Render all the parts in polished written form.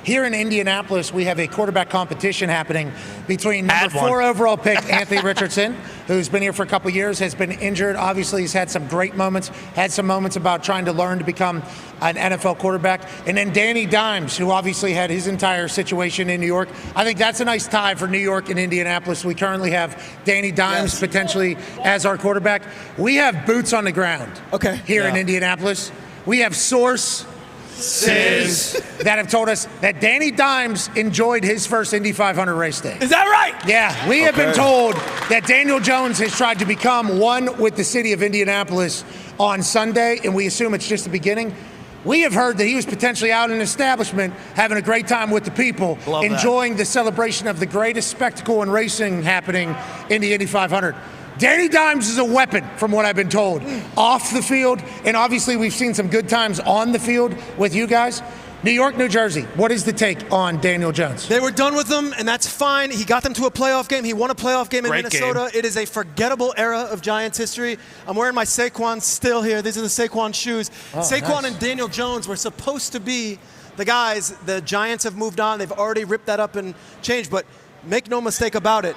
here in Indianapolis, we have a quarterback competition happening between number 4 overall pick Anthony Richardson, who's been here for a couple of years, has been injured. Obviously, he's had some great moments, had some moments about trying to learn to become an NFL quarterback. And then Danny Dimes, who obviously had his entire situation in New York. I think that's a nice tie for New York and Indianapolis. We currently have Danny Dimes potentially as our quarterback. We have boots on the ground here in Indianapolis. We have sources that have told us that Danny Dimes enjoyed his first Indy 500 race day. Is that right? Yeah, we have been told that Daniel Jones has tried to become one with the city of Indianapolis on Sunday, and we assume it's just the beginning. We have heard that he was potentially out in an establishment having a great time with the people, enjoying the celebration of the greatest spectacle in racing happening in the Indy 500. Danny Dimes is a weapon, from what I've been told, off the field. And obviously, we've seen some good times on the field with you guys. New York, New Jersey, what is the take on Daniel Jones? They were done with him, and that's fine. He got them to a playoff game. He won a playoff game in Minnesota. It is a forgettable era of Giants history. I'm wearing my Saquon still here. These are the Saquon shoes. Saquon and Daniel Jones were supposed to be the guys. The Giants have moved on. They've already ripped that up and changed. But make no mistake about it.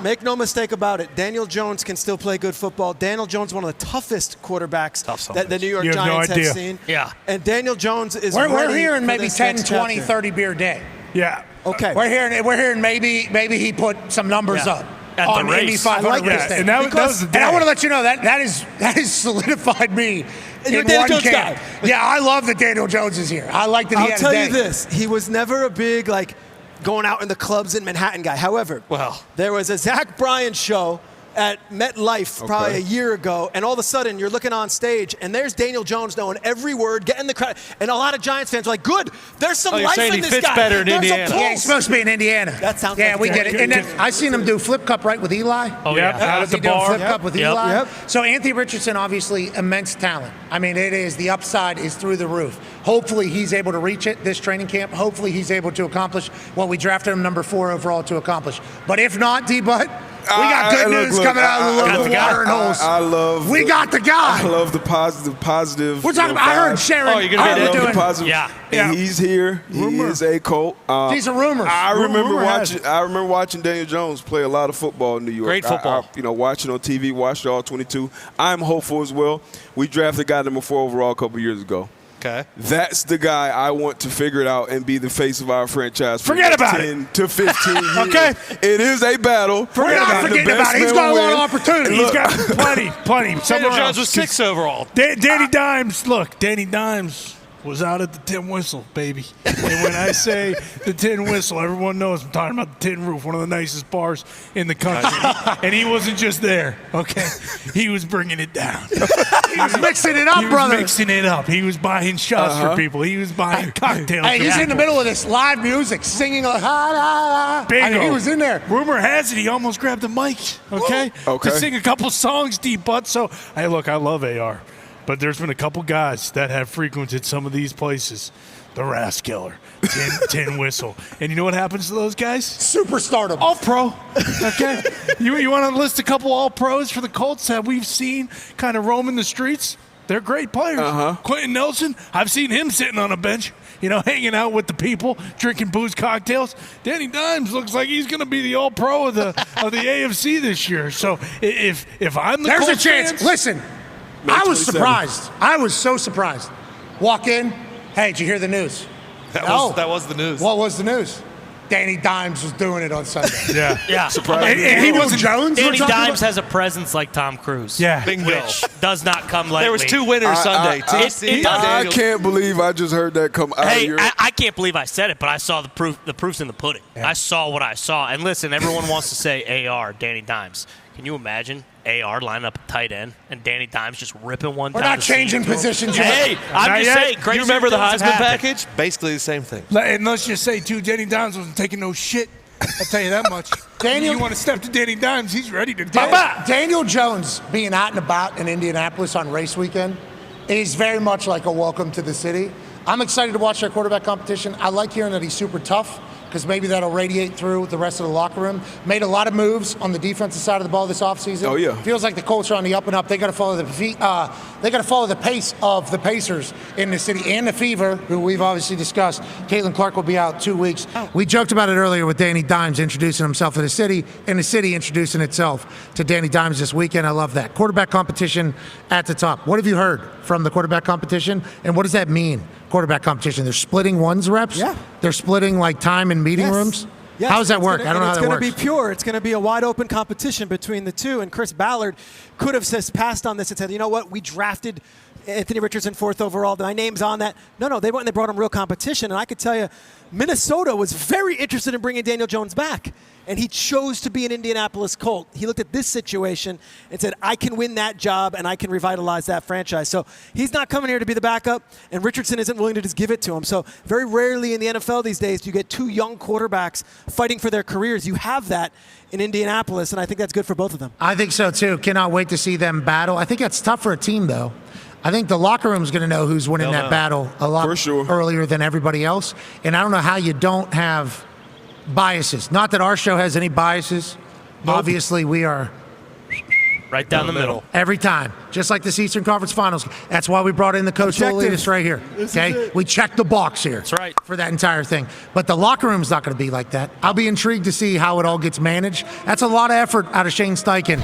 Make no mistake about it. Daniel Jones can still play good football. Daniel Jones, one of the toughest quarterbacks that the New York Giants have seen. Yeah. And Daniel Jones is We're hearing maybe 10, 20, 30 beer day. Yeah. Okay. We're hearing maybe he put some numbers up on the Indy 500 race day. And that was the day. And I want to let you know that has solidified me in one camp. Yeah, I love that Daniel Jones is here. I like that he had a day. I'll tell you this. He was never a big, going out in the clubs in Manhattan guy. However, there was a Zach Bryan show at MetLife probably a year ago, and all of a sudden you're looking on stage, and there's Daniel Jones knowing every word, getting the credit, and a lot of Giants fans are like, good, there's some life in this guy. Better in Indiana. Yeah, he's supposed to be in Indiana. That sounds we get it. And then I seen him do flip cup right with Eli. Oh, yeah. Out at the bar. Flip cup with Eli. So Anthony Richardson, obviously immense talent. I mean, the upside is through the roof. Hopefully he's able to reach it this training camp. Hopefully he's able to accomplish what we drafted him number 4 overall to accomplish. But if not, D-Butt, we got good news coming out of the watering holes. We got the guy. I love the positive. We're talking about, I heard Sharon. Oh, you're going to be doing positive. Yeah. And he's here. He is a Colt. These are rumors. I remember watching Daniel Jones play a lot of football in New York. Great football. Watching on TV, watched all 22. I'm hopeful as well. We drafted a guy number 4 overall a couple years ago. Okay. That's the guy I want to figure it out and be the face of our franchise for Forget about 10 to 15 years. Okay. It is a battle. Forget about it. He's got a lot of opportunity. He's got plenty. Daniel Jones was 6 overall. Danny Dimes, look, Danny Dimes was out at the tin whistle, baby. And when I say the tin whistle, everyone knows I'm talking about the Tin Roof, one of the nicest bars in the country. And he wasn't just there, okay? He was bringing it down. He was mixing it up, brother. He was mixing it up. He was buying shots for people. He was buying cocktails. Hey, he's in the middle of this live music, singing like, ha, la, la. Bingo. He was in there. Rumor has it he almost grabbed the mic, okay? To sing a couple songs, D-Butt. So, hey, look, I love AR. But there's been a couple guys that have frequented some of these places. The Ras Killer, Tin Whistle. And you know what happens to those guys? Superstardom. All-pro, okay? You want to list a couple all-pros for the Colts that we've seen kind of roaming the streets? They're great players. Quentin Nelson, I've seen him sitting on a bench, hanging out with the people, drinking booze cocktails. Danny Dimes looks like he's going to be the all-pro of the AFC this year. So if I'm the Colts There's a chance. fans, Listen. I was surprised. I was so surprised. Walk in. Hey, did you hear the news? That was the news. What was the news? Danny Dimes was doing it on Sunday. Yeah. Surprising. And he wasn't Jones. Danny Dimes has a presence like Tom Cruise. Yeah. Bingo. Which does not come lightly. There was 2 winners Sunday. I can't believe I just heard that come out of your... I can't believe I said it, but I saw the proof. The proof's in the pudding. Yeah. I saw what I saw. And listen, everyone wants to say AR, Danny Dimes. Can you imagine AR lining up a tight end and Danny Dimes just ripping one? We're not changing positions. Hey, I'm just saying. You remember the Heisman package? Basically the same thing. And let's just say, too, Danny Dimes wasn't taking no shit. I'll tell you that much. You want to step to Danny Dimes, he's ready to Daniel Jones being out and about in Indianapolis on race weekend is very much like a welcome to the city. I'm excited to watch their quarterback competition. I like hearing that he's super tough. because maybe that'll radiate through the rest of the locker room. Made a lot of moves on the defensive side of the ball this offseason. Oh, yeah. Feels like the Colts are on the up and up. They got to follow the they got to follow the pace of the Pacers in the city, and the Fever, who we've obviously discussed. Caitlin Clark will be out 2 weeks. We joked about it earlier with Danny Dimes introducing himself to the city, and the city introducing itself to Danny Dimes this weekend. I love that. Quarterback competition at the top. What have you heard from the quarterback competition, and what does that mean, quarterback competition? They're splitting ones reps? Yeah. They're splitting like time in meeting rooms? Yes, how does that work? I don't know how that works. It's going to be pure. It's going to be a wide open competition between the two. And Chris Ballard could have just passed on this and said, you know what, we drafted Anthony Richardson 4th overall. My name's on that. No, they went and they brought him real competition. And I could tell you, Minnesota was very interested in bringing Daniel Jones back. And he chose to be an Indianapolis Colt. He looked at this situation and said, I can win that job and I can revitalize that franchise. So he's not coming here to be the backup, and Richardson isn't willing to just give it to him. So very rarely in the NFL these days do you get two young quarterbacks fighting for their careers. You have that in Indianapolis, and I think that's good for both of them. I think so, too. Cannot wait to see them battle. I think that's tough for a team, though. I think the locker room's going to know who's winning that battle a lot earlier than everybody else. And I don't know how you don't have biases. Not that our show has any biases. Nope. Obviously, we are right down the middle every time, just like this Eastern Conference Finals. That's why we brought in the coach who will lead us right here. Okay, we checked the box here. That's right, for that entire thing. But the locker room's not going to be like that. I'll be intrigued to see how it all gets managed. That's a lot of effort out of Shane Steichen